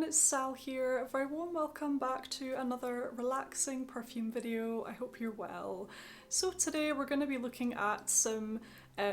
everyone, it's Sal here. A very warm welcome back to another relaxing perfume video. I hope you're well. So today we're going to be looking at some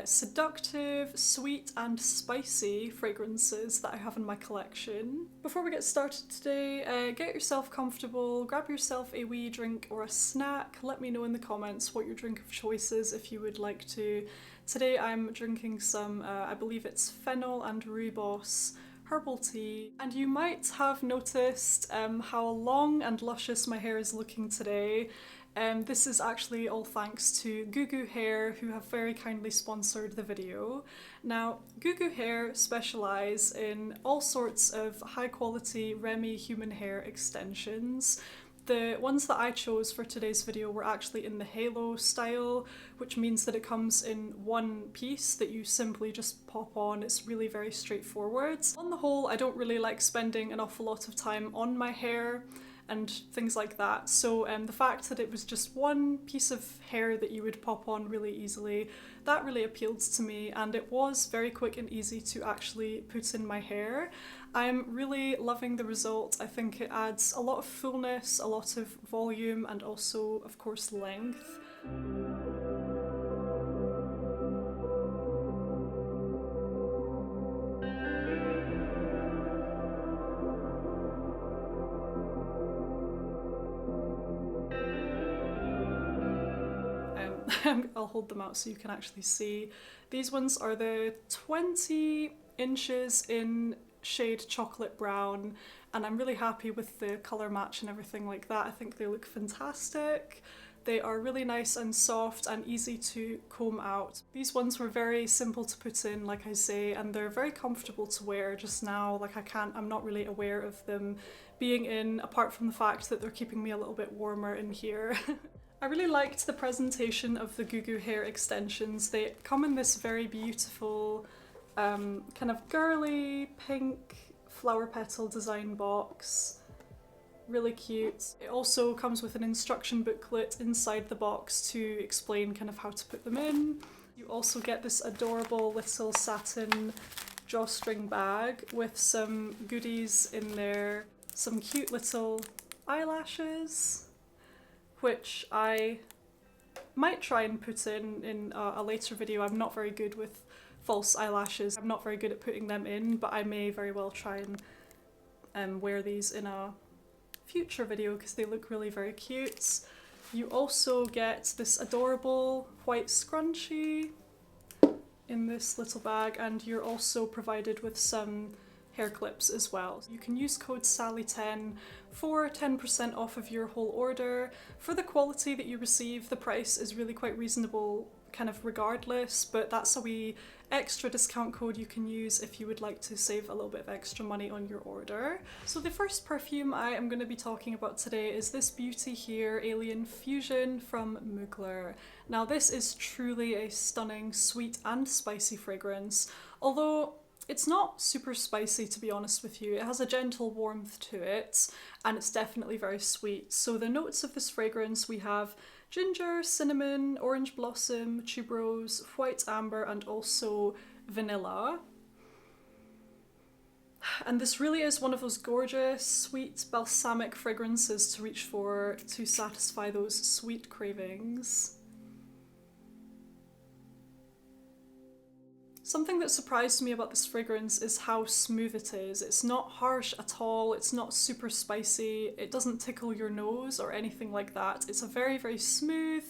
seductive, sweet and spicy fragrances that I have in my collection. Before we get started today, get yourself comfortable, grab yourself a wee drink or a snack. Let me know in the comments what your drink of choice is if you would like to. Today I'm drinking some, I believe it's fennel and rooibos herbal tea, and you might have noticed how long and luscious my hair is looking today. This is actually all thanks to Goo Goo Hair, who have very kindly sponsored the video. Now, Goo Goo Hair specialise in all sorts of high quality Remy human hair extensions. The ones that I chose for today's video were actually in the halo style, which means that it comes in one piece that you simply just pop on. It's really very straightforward. On the whole, I don't really like spending an awful lot of time on my hair and things like that, so the fact that it was just one piece of hair that you would pop on really easily, that really appealed to me, and it was very quick and easy to actually put in my hair. I'm really loving the result. I think it adds a lot of fullness, a lot of volume, and also, of course, length. I'll hold them out so you can actually see. These ones are the 20 inches in shade chocolate brown, and I'm really happy with the colour match and everything like that. I think they look fantastic. They are really nice and soft and easy to comb out. These ones were very simple to put in, like I say, and they're very comfortable to wear just now. Like I'm not really aware of them being in, apart from the fact that they're keeping me a little bit warmer in here. I really liked the presentation of the Goo Goo Hair extensions. They come in this very beautiful kind of girly pink flower petal design box. Really cute. It also comes with an instruction booklet inside the box to explain kind of how to put them in. You also get this adorable little satin drawstring bag with some goodies in there. Some cute little eyelashes, which I might try and put in a later video. I'm not very good with false eyelashes. I'm not very good at putting them in, but I may very well try and wear these in a future video because they look really very cute. You also get this adorable white scrunchie in this little bag, and you're also provided with some hair clips as well. You can use code SALLY10 for 10% off of your whole order. For the quality that you receive, the price is really quite reasonable kind of regardless, but that's a wee extra discount code you can use if you would like to save a little bit of extra money on your order. So the first perfume I am going to be talking about today is this beauty here, Alien Fusion from Mugler. Now this is truly a stunning, sweet and spicy fragrance, although it's not super spicy, to be honest with you. It has a gentle warmth to it, and it's definitely very sweet. So the notes of this fragrance, we have ginger, cinnamon, orange blossom, tuberose, white amber, and also vanilla. And this really is one of those gorgeous, sweet, balsamic fragrances to reach for to satisfy those sweet cravings. Something that surprised me about this fragrance is how smooth it is. It's not harsh at all, it's not super spicy, it doesn't tickle your nose or anything like that. It's a very, very smooth,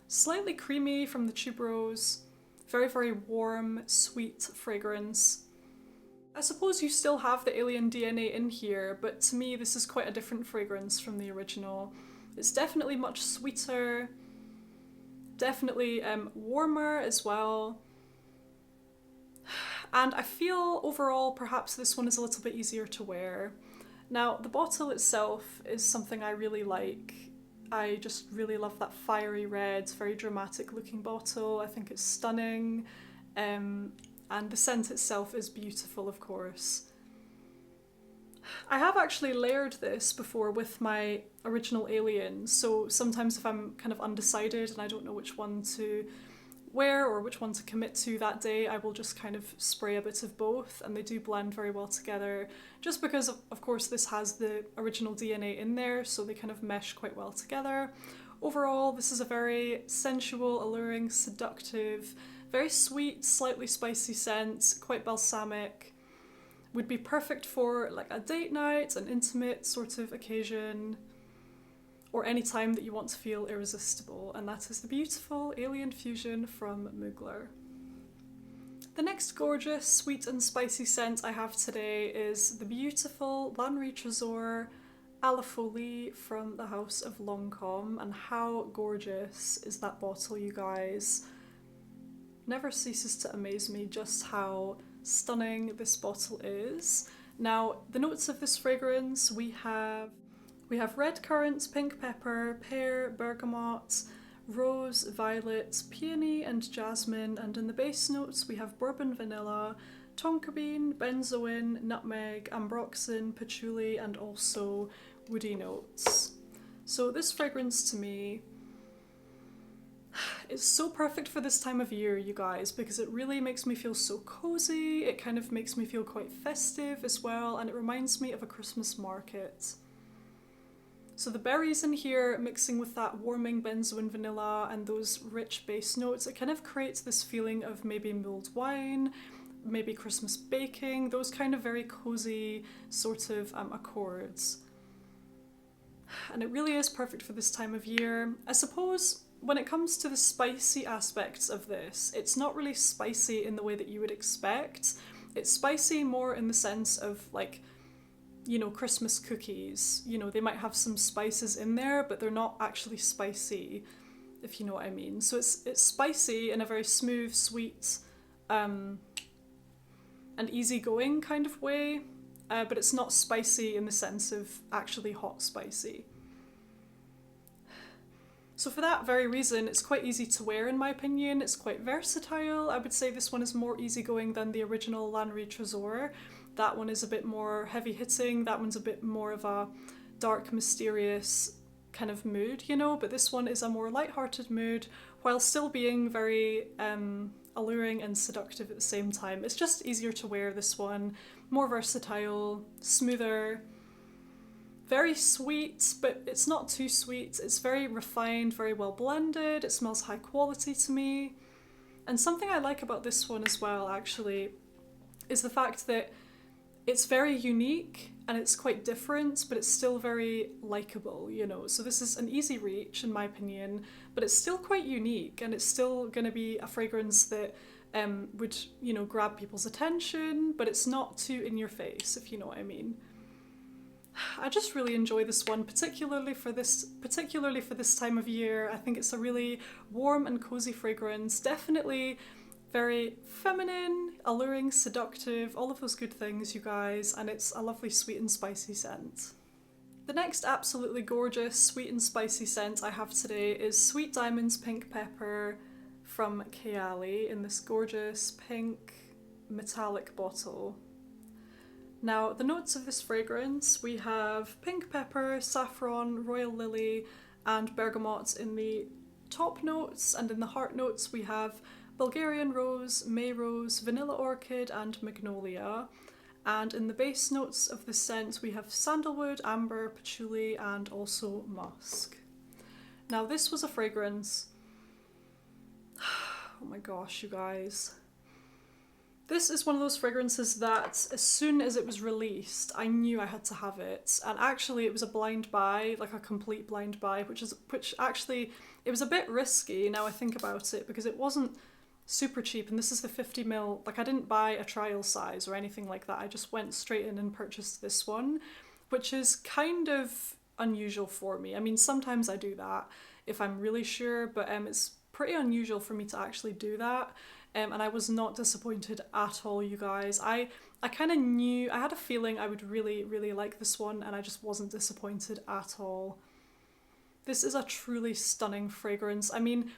slightly creamy from the tuberose, very, very warm, sweet fragrance. I suppose you still have the Alien DNA in here, but to me this is quite a different fragrance from the original. It's definitely much sweeter, definitely warmer as well. And I feel overall perhaps this one is a little bit easier to wear. Now the bottle itself is something I really like. I just really love that fiery red, very dramatic looking bottle. I think it's stunning, and the scent itself is beautiful, of course. I have actually layered this before with my original Alien, so sometimes if I'm kind of undecided and I don't know which one to wear or which one to commit to that day, I will just kind of spray a bit of both, and they do blend very well together, just because of course this has the original DNA in there, so they kind of mesh quite well together. Overall, this is a very sensual, alluring, seductive, very sweet, slightly spicy scent, quite balsamic. Would be perfect for like a date night, an intimate sort of occasion, or any time that you want to feel irresistible, and that is the beautiful Alien Fusion from Mugler. The next gorgeous, sweet and spicy scent I have today is the beautiful Lancome Tresor à la Folie from the house of Lancome, and how gorgeous is that bottle, you guys. Never ceases to amaze me just how stunning this bottle is. Now, the notes of this fragrance, we have red currants, pink pepper, pear, bergamot, rose, violet, peony and jasmine, and in the base notes we have bourbon vanilla, tonka bean, benzoin, nutmeg, ambroxan, patchouli, and also woody notes. So this fragrance to me is so perfect for this time of year, you guys, because it really makes me feel so cozy, it kind of makes me feel quite festive as well, and it reminds me of a Christmas market. So the berries in here mixing with that warming benzoin vanilla and those rich base notes, it kind of creates this feeling of maybe mulled wine, maybe Christmas baking, those kind of very cozy sort of accords. And it really is perfect for this time of year. I suppose when it comes to the spicy aspects of this, it's not really spicy in the way that you would expect. It's spicy more in the sense of like, you know, Christmas cookies. You know, they might have some spices in there, but they're not actually spicy, if you know what I mean. So it's spicy in a very smooth, sweet, and easygoing kind of way, but it's not spicy in the sense of actually hot spicy. So for that very reason, it's quite easy to wear in my opinion. It's quite versatile. I would say this one is more easygoing than the original Lancome Tresor. That one is a bit more heavy hitting. That one's a bit more of a dark, mysterious kind of mood, you know, but this one is a more light-hearted mood while still being very alluring and seductive at the same time. It's just easier to wear, this one. More versatile, smoother, very sweet, but it's not too sweet. It's very refined, very well blended. It smells high quality to me. And something I like about this one as well, actually, is the fact that it's very unique and it's quite different, but it's still very likable, you know. So this is an easy reach in my opinion, but it's still quite unique, and it's still going to be a fragrance that would, you know, grab people's attention, but it's not too in your face, if you know what I mean. I just really enjoy this one, particularly for this time of year. I think it's a really warm and cozy fragrance, definitely very feminine, alluring, seductive, all of those good things, you guys, and it's a lovely sweet and spicy scent. The next absolutely gorgeous sweet and spicy scent I have today is Sweet Diamonds Pink Pepper from Kayali in this gorgeous pink metallic bottle. Now, the notes of this fragrance, we have pink pepper, saffron, royal lily, and bergamot in the top notes, and in the heart notes we have Bulgarian rose, May rose, vanilla orchid, and magnolia. And in the base notes of the scent we have sandalwood, amber, patchouli, and also musk. Now this was a fragrance, oh my gosh, you guys. This is one of those fragrances that as soon as it was released, I knew I had to have it. And actually it was a blind buy, like a complete blind buy, which actually, it was a bit risky now I think about it, because it wasn't super cheap, and this is the 50ml, like I didn't buy a trial size or anything like that. I just went straight in and purchased this one, which is kind of unusual for me. I mean, sometimes I do that if I'm really sure, but it's pretty unusual for me to actually do that. And I was not disappointed at all, you guys. I kind of knew, I had a feeling I would really, really like this one, and I just wasn't disappointed at all. This is a truly stunning fragrance. I mean,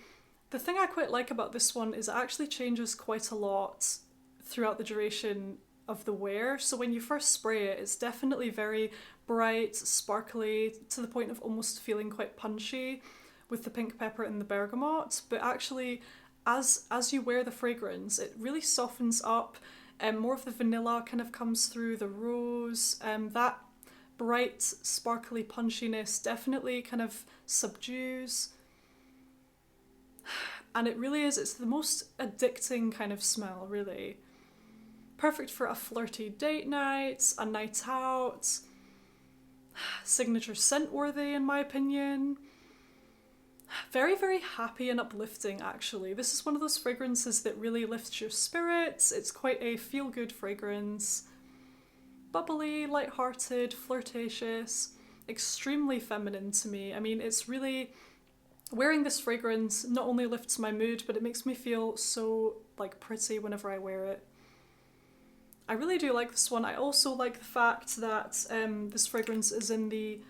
the thing I quite like about this one is it actually changes quite a lot throughout the duration of the wear. So when you first spray it, it's definitely very bright, sparkly, to the point of almost feeling quite punchy with the pink pepper and the bergamot. But actually, as you wear the fragrance, it really softens up. More of the vanilla kind of comes through, the rose, that bright, sparkly punchiness definitely kind of subdues. And it really is, it's the most addicting kind of smell, really. Perfect for a flirty date night, a night out. Signature scent worthy, in my opinion. Very, very happy and uplifting, actually. This is one of those fragrances that really lifts your spirits. It's quite a feel-good fragrance. Bubbly, light-hearted, flirtatious, extremely feminine to me. I mean, it's really... Wearing this fragrance not only lifts my mood, but it makes me feel so, like, pretty whenever I wear it. I really do like this one. I also like the fact that this fragrance is in the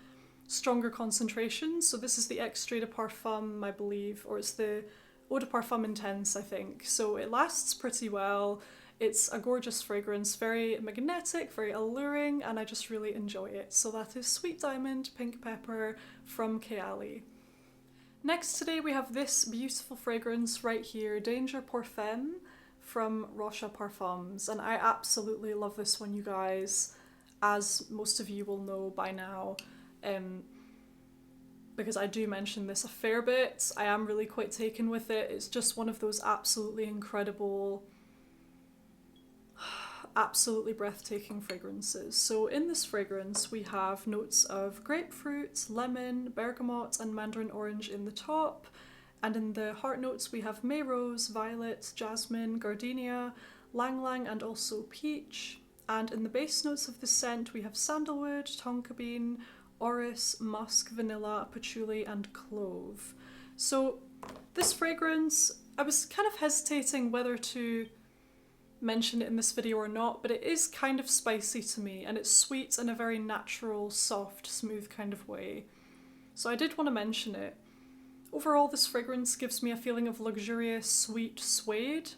stronger concentration. So this is the Extrait de Parfum, I believe, or it's the Eau de Parfum Intense, I think. So it lasts pretty well. It's a gorgeous fragrance, very magnetic, very alluring, and I just really enjoy it. So that is Sweet Diamond Pink Pepper from Kayali. Next today we have this beautiful fragrance right here, Danger pour Femme from Roche Parfums, and I absolutely love this one, you guys, as most of you will know by now. Because I do mention this a fair bit. I am really quite taken with it. It's just one of those absolutely incredible, absolutely breathtaking fragrances. So in this fragrance we have notes of grapefruit, lemon, bergamot and mandarin orange in the top, and in the heart notes we have May Rose, Violet, Jasmine, Gardenia, Lang Lang and also Peach. And in the base notes of the scent we have sandalwood, tonka bean, orris, musk, vanilla, patchouli and clove. So this fragrance, I was kind of hesitating whether to mention it in this video or not, but it is kind of spicy to me, and it's sweet in a very natural, soft, smooth kind of way. So I did want to mention it. Overall, this fragrance gives me a feeling of luxurious, sweet suede,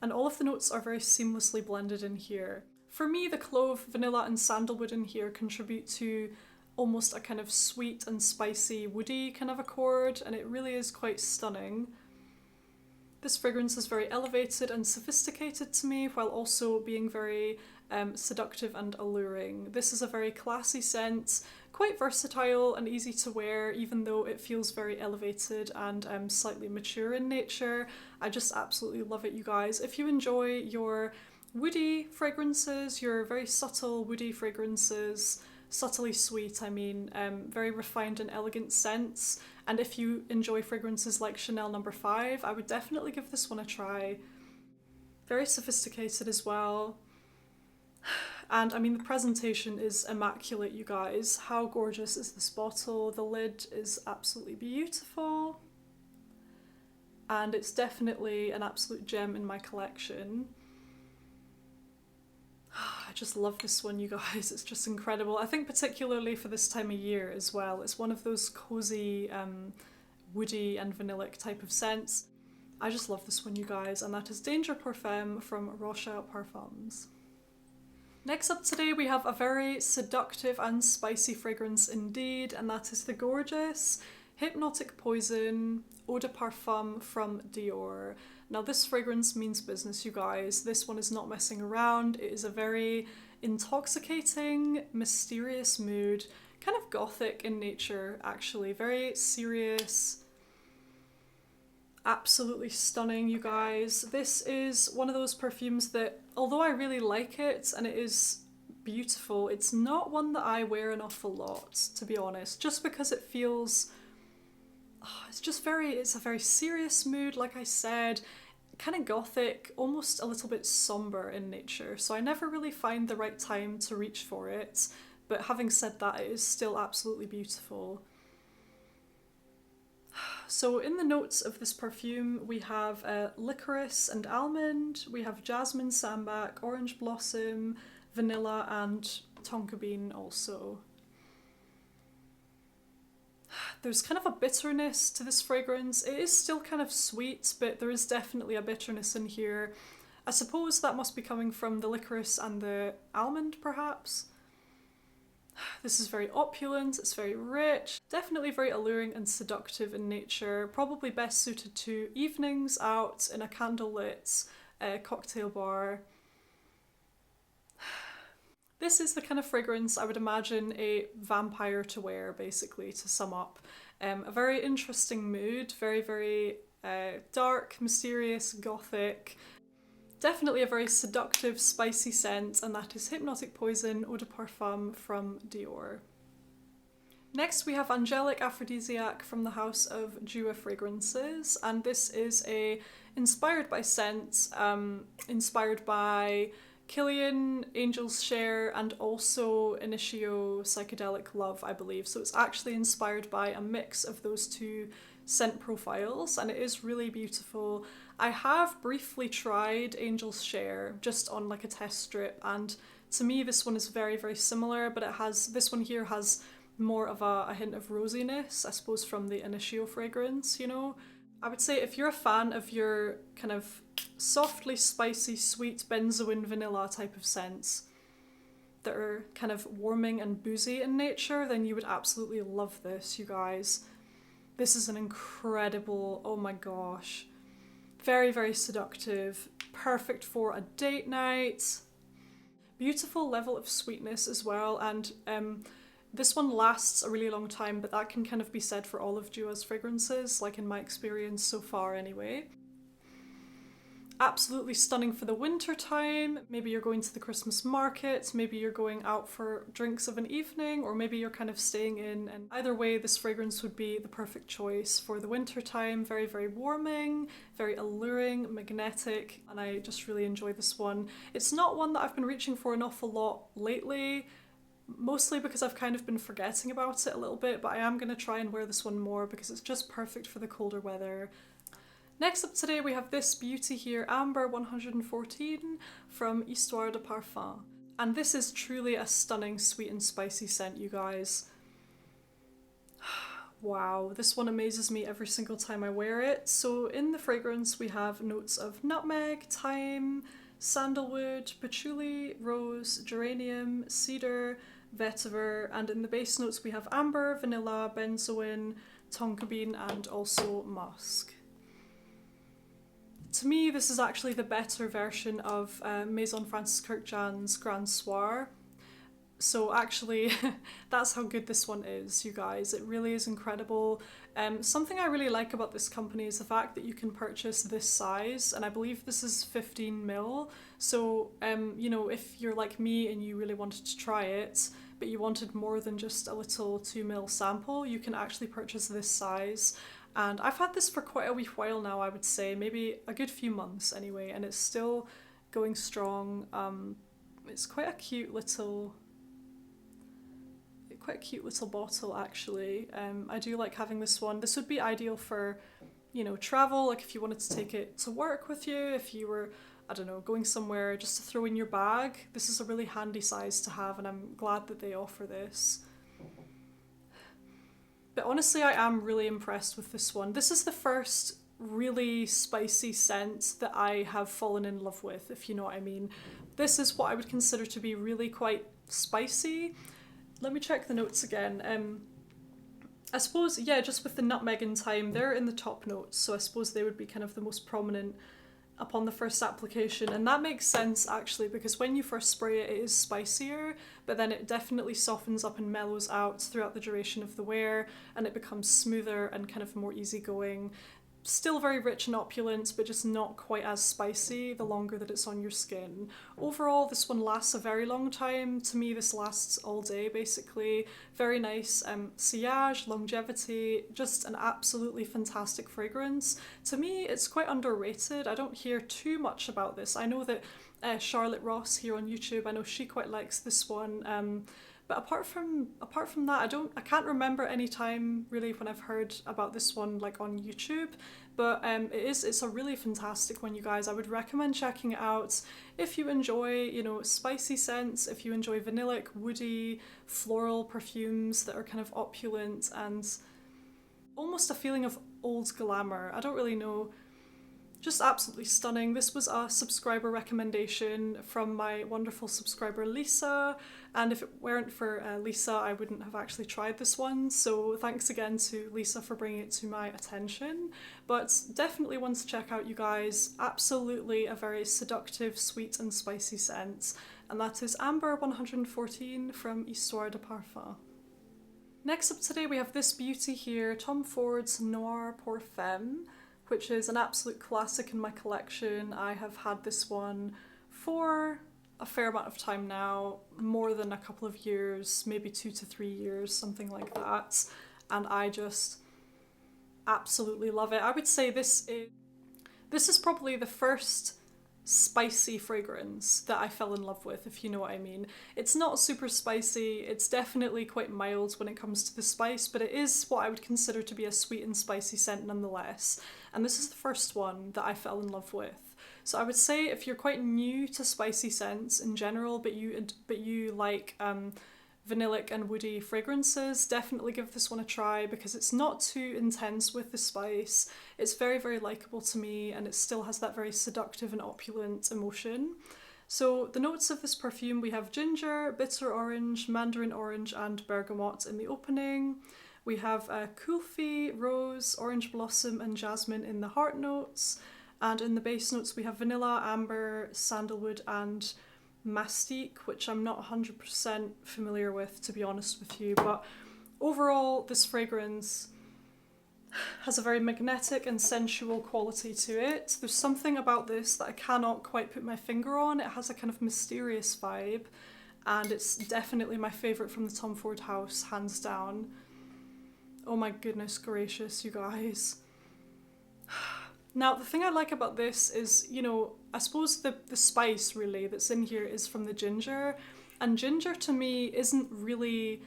and all of the notes are very seamlessly blended in here. For me, the clove, vanilla and sandalwood in here contribute to almost a kind of sweet and spicy, woody kind of accord, and it really is quite stunning. This fragrance is very elevated and sophisticated to me, while also being very seductive and alluring. This is a very classy scent, quite versatile and easy to wear, even though it feels very elevated and slightly mature in nature. I just absolutely love it, you guys. If you enjoy your woody fragrances, your very subtle woody fragrances, subtly sweet, I mean, very refined and elegant scents, and if you enjoy fragrances like Chanel No. 5, I would definitely give this one a try. Very sophisticated as well. And I mean, the presentation is immaculate, you guys. How gorgeous is this bottle? The lid is absolutely beautiful. And it's definitely an absolute gem in my collection. I just love this one, you guys. It's just incredible. I think particularly for this time of year as well. It's one of those cozy, woody and vanillic type of scents. I just love this one, you guys. And that is Danger pour Femme from Roche Parfums. Next up today we have a very seductive and spicy fragrance indeed, and that is the gorgeous Hypnotic Poison Eau de Parfum from Dior. Now this fragrance means business, you guys. This one is not messing around. It is a very intoxicating, mysterious mood, kind of gothic in nature actually, very serious, absolutely stunning, you guys. This is one of those perfumes that, although I really like it and it is beautiful, it's not one that I wear an awful lot, to be honest, just because it feels, it's a very serious mood, like I said, kind of gothic, almost a little bit somber in nature, so I never really find the right time to reach for it, but having said that, it is still absolutely beautiful. So in the notes of this perfume we have licorice and almond, we have jasmine, sambac, orange blossom, vanilla and tonka bean also. There's kind of a bitterness to this fragrance. It is still kind of sweet, but there is definitely a bitterness in here. I suppose that must be coming from the licorice and the almond, perhaps. This is very opulent, it's very rich, definitely very alluring and seductive in nature, probably best suited to evenings out in a candlelit cocktail bar. This is the kind of fragrance I would imagine a vampire to wear, basically, to sum up. A very interesting mood, very, very dark, mysterious, gothic. Definitely a very seductive, spicy scent, and that is Hypnotic Poison Eau de Parfum from Dior. Next we have Angelic Aphrodisiac from the house of Jua Fragrances, and this is inspired by scent, inspired by Killian, Angel's Share, and also Initio Psychedelic Love, I believe. So it's actually inspired by a mix of those two scent profiles, and it is really beautiful. I have briefly tried Angel's Share just on like a test strip, and to me this one is very, very similar, but this one here has more of a hint of rosiness, I suppose, from the Initio fragrance, you know? I would say if you're a fan of your kind of softly spicy, sweet benzoin vanilla type of scents that are kind of warming and boozy in nature, then you would absolutely love this, you guys. This is an incredible, oh my gosh, very, very seductive, perfect for a date night. Beautiful level of sweetness as well, and this one lasts a really long time, but that can kind of be said for all of Jua's fragrances, like in my experience so far anyway. Absolutely stunning for the winter time. Maybe you're going to the Christmas market, maybe you're going out for drinks of an evening, or maybe you're kind of staying in, and either way this fragrance would be the perfect choice for the winter time. Very, very warming, very alluring, magnetic, and I just really enjoy this one. It's not one that I've been reaching for an awful lot lately, mostly because I've kind of been forgetting about it a little bit, but I am going to try and wear this one more because it's just perfect for the colder weather. Next up today we have this beauty here, Ambre 114 from Histoire de Parfum. And this is truly a stunning sweet and spicy scent, you guys. Wow, this one amazes me every single time I wear it. So in the fragrance we have notes of nutmeg, thyme, sandalwood, patchouli, rose, geranium, cedar, vetiver, and in the base notes we have amber, vanilla, benzoin, tonka bean, and also musk. To me, this is actually the better version of Maison Francis Kurkdjian's Grand Soir. So actually, that's how good this one is, you guys. It really is incredible. Something I really like about this company is the fact that you can purchase this size, and I believe this is 15ml. So, you know, if you're like me and you really wanted to try it, but you wanted more than just a little 2ml sample, you can actually purchase this size. And I've had this for quite a wee while now, I would say, maybe a good few months anyway, and it's still going strong. It's quite a cute little bottle, actually. I do like having this one. This would be ideal for, you know, travel, like if you wanted to take it to work with you, if you were, I don't know, going somewhere just to throw in your bag. This is a really handy size to have, and I'm glad that they offer this. But honestly, I am really impressed with this one. This is the first really spicy scent that I have fallen in love with, if you know what I mean. This is what I would consider to be really quite spicy. Let me check the notes again. I suppose, yeah, just with the nutmeg and thyme, they're in the top notes, so I suppose they would be kind of the most prominent upon the first application, and that makes sense actually, because when you first spray it, it is spicier, but then it definitely softens up and mellows out throughout the duration of the wear, and it becomes smoother and kind of more easygoing. Still very rich and opulent, but just not quite as spicy the longer that it's on your skin. Overall, this one lasts a very long time. To me, this lasts all day, basically. Very nice sillage, longevity, just an absolutely fantastic fragrance. To me, it's quite underrated. I don't hear too much about this. I know that Charlotte Ross here on YouTube, I know she quite likes this one. But apart from that, I can't remember any time really when I've heard about this one like on YouTube. But it's a really fantastic one, you guys. I would recommend checking it out if you enjoy, you know, spicy scents, if you enjoy vanillic, woody, floral perfumes that are kind of opulent and almost a feeling of old glamour. I don't really know Just absolutely stunning. This was a subscriber recommendation from my wonderful subscriber Lisa, and if it weren't for Lisa, I wouldn't have actually tried this one, so thanks again to Lisa for bringing it to my attention. But definitely one to check out, you guys. Absolutely a very seductive, sweet and spicy scent, and that is Ambre 114 from Histoire de Parfum. Next up today we have this beauty here, Tom Ford's Noir pour Femme, which is an absolute classic in my collection. I have had this one for a fair amount of time now, more than a couple of years, maybe 2 to 3 years, something like that, and I just absolutely love it. I would say this is probably the first spicy fragrance that I fell in love with, if you know what I mean. It's not super spicy, it's definitely quite mild when it comes to the spice, but it is what I would consider to be a sweet and spicy scent nonetheless. And this is the first one that I fell in love with. So I would say if you're quite new to spicy scents in general, but you like vanillic and woody fragrances, definitely give this one a try because it's not too intense with the spice. It's very, very likable to me, and it still has that very seductive and opulent emotion. So the notes of this perfume, we have ginger, bitter orange, mandarin orange and bergamot in the opening. We have kulfi, rose, orange blossom and jasmine in the heart notes, and in the base notes we have vanilla, amber, sandalwood and mastic, which I'm not 100% familiar with, to be honest with you, but overall this fragrance has a very magnetic and sensual quality to it. There's something about this that I cannot quite put my finger on. It has a kind of mysterious vibe, and it's definitely my favourite from the Tom Ford house, hands down. Oh my goodness gracious, you guys. Now, the thing I like about this is, you know, I suppose the spice really that's in here is from the ginger, and ginger to me isn't really...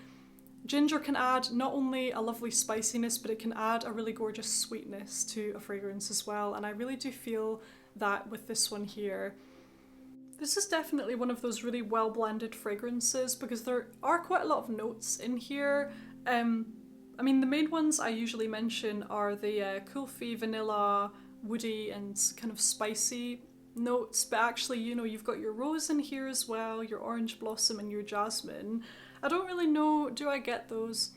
Ginger can add not only a lovely spiciness, but it can add a really gorgeous sweetness to a fragrance as well, and I really do feel that with this one here. This is definitely one of those really well blended fragrances because there are quite a lot of notes in here. I mean, the main ones I usually mention are the kulfi, vanilla, woody and kind of spicy notes, but actually, you know, you've got your rose in here as well, your orange blossom and your jasmine. I don't really know, do I get those?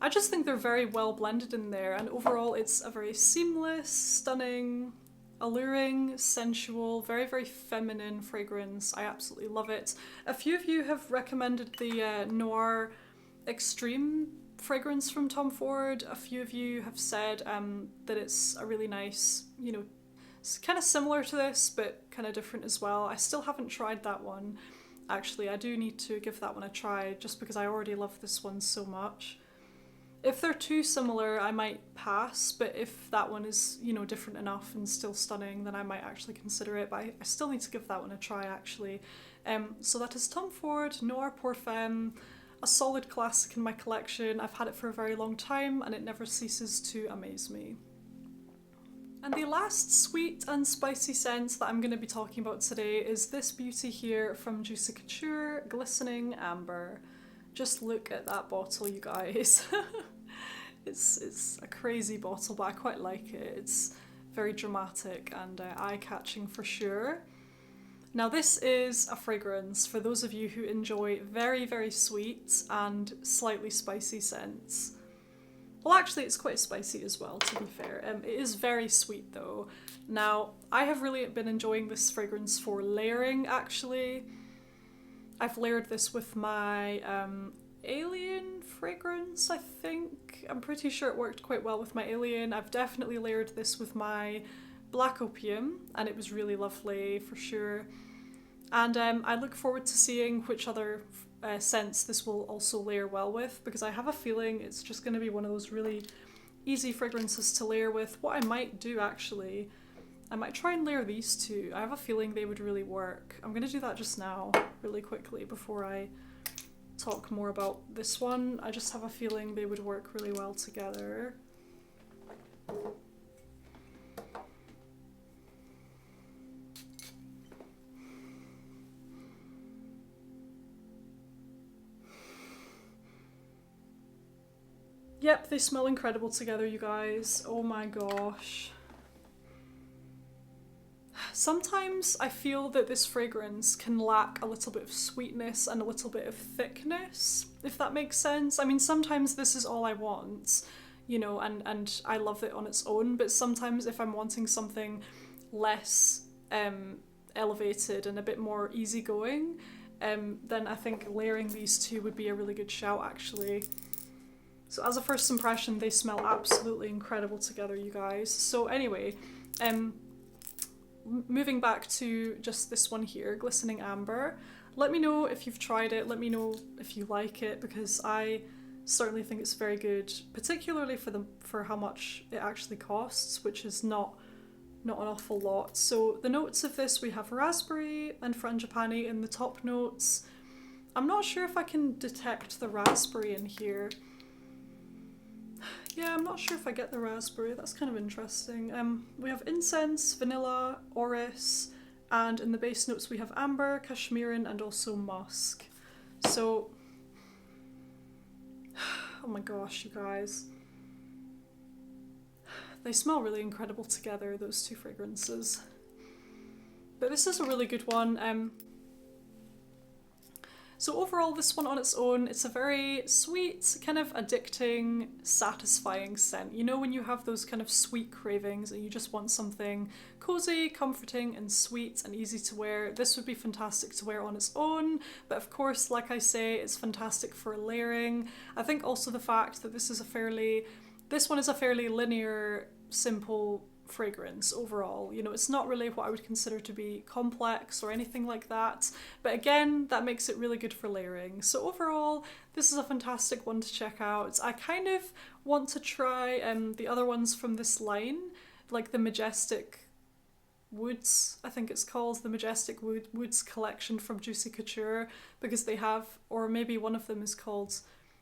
I just think they're very well blended in there, and overall it's a very seamless, stunning, alluring, sensual, very, very feminine fragrance. I absolutely love it. A few of you have recommended the Noir Extreme fragrance from Tom Ford. A few of you have said that it's a really nice, you know, it's kind of similar to this but kind of different as well. I still haven't tried that one. Actually, I do need to give that one a try just because I already love this one so much. If they're too similar, I might pass, but if that one is, you know, different enough and still stunning, then I might actually consider it, but I still need to give that one a try actually. So that is Tom Ford Noir pour Femme. A solid classic in my collection. I've had it for a very long time and it never ceases to amaze me. And the last sweet and spicy scent that I'm going to be talking about today is this beauty here from Juicy Couture, Glistening Ambre. Just look at that bottle, you guys. It's a crazy bottle, but I quite like it. It's very dramatic and eye-catching for sure. Now this is a fragrance for those of you who enjoy very, very sweet and slightly spicy scents. Well, actually it's quite spicy as well, to be fair. It is very sweet though. Now, I have really been enjoying this fragrance for layering actually. I've layered this with my Alien fragrance, I think. I'm pretty sure it worked quite well with my Alien. I've definitely layered this with my Black Opium, and it was really lovely for sure. And I look forward to seeing which other scents this will also layer well with, because I have a feeling it's just going to be one of those really easy fragrances to layer with. What I might do actually, I might try and layer these two. I have a feeling they would really work. I'm going to do that just now, really quickly, before I talk more about this one. I just have a feeling they would work really well together. Yep, they smell incredible together, you guys. Oh my gosh. Sometimes I feel that this fragrance can lack a little bit of sweetness and a little bit of thickness, if that makes sense. I mean, sometimes this is all I want, you know, and I love it on its own, but sometimes if I'm wanting something less elevated and a bit more easygoing, then I think layering these two would be a really good shout, actually. So as a first impression, they smell absolutely incredible together, you guys. So anyway, moving back to just this one here, Glistening Amber. Let me know if you've tried it, let me know if you like it, because I certainly think it's very good, particularly for how much it actually costs, which is not an awful lot. So the notes of this, we have raspberry and frangipani in the top notes. I'm not sure if I can detect the raspberry in here. Yeah, I'm not sure if I get the raspberry. That's kind of interesting. We have incense, vanilla, orris, and in the base notes we have amber, cashmeran, and also musk. So, oh my gosh, you guys. They smell really incredible together, those two fragrances. But this is a really good one. So overall, this one on its own, it's a very sweet, kind of addicting, satisfying scent. You know when you have those kind of sweet cravings and you just want something cozy, comforting, and sweet and easy to wear, this would be fantastic to wear on its own. But of course, like I say, it's fantastic for layering. I think also the fact that this one is a fairly linear, simple fragrance overall. You know, it's not really what I would consider to be complex or anything like that, but again, that makes it really good for layering. So overall, this is a fantastic one to check out. I kind of want to try the other ones from this line, like the Majestic Woods, I think it's called, the Majestic Woods collection from Juicy Couture, because they have, or maybe one of them is called,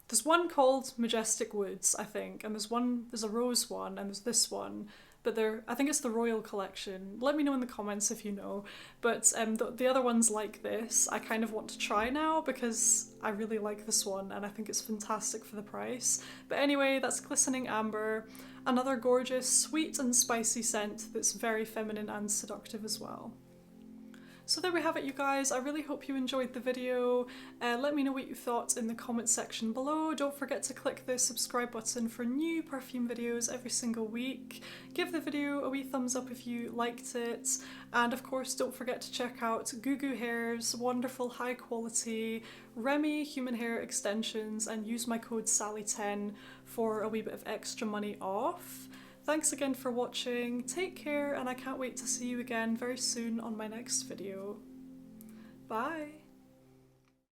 there's one called Majestic Woods, I think, and there's a rose one, and there's this one, but I think it's the Royal collection. Let me know in the comments if you know. But the other ones like this, I kind of want to try now because I really like this one and I think it's fantastic for the price. But anyway, that's Glistening Amber, another gorgeous, sweet and spicy scent that's very feminine and seductive as well. So there we have it, you guys. I really hope you enjoyed the video. Let me know what you thought in the comment section below. Don't forget to click the subscribe button for new perfume videos every single week. Give the video a wee thumbs up if you liked it. And of course, don't forget to check out Goo Goo Hair's wonderful high quality Remy human hair extensions and use my code SALLY10 for a wee bit of extra money off. Thanks again for watching, take care, and I can't wait to see you again very soon on my next video. Bye!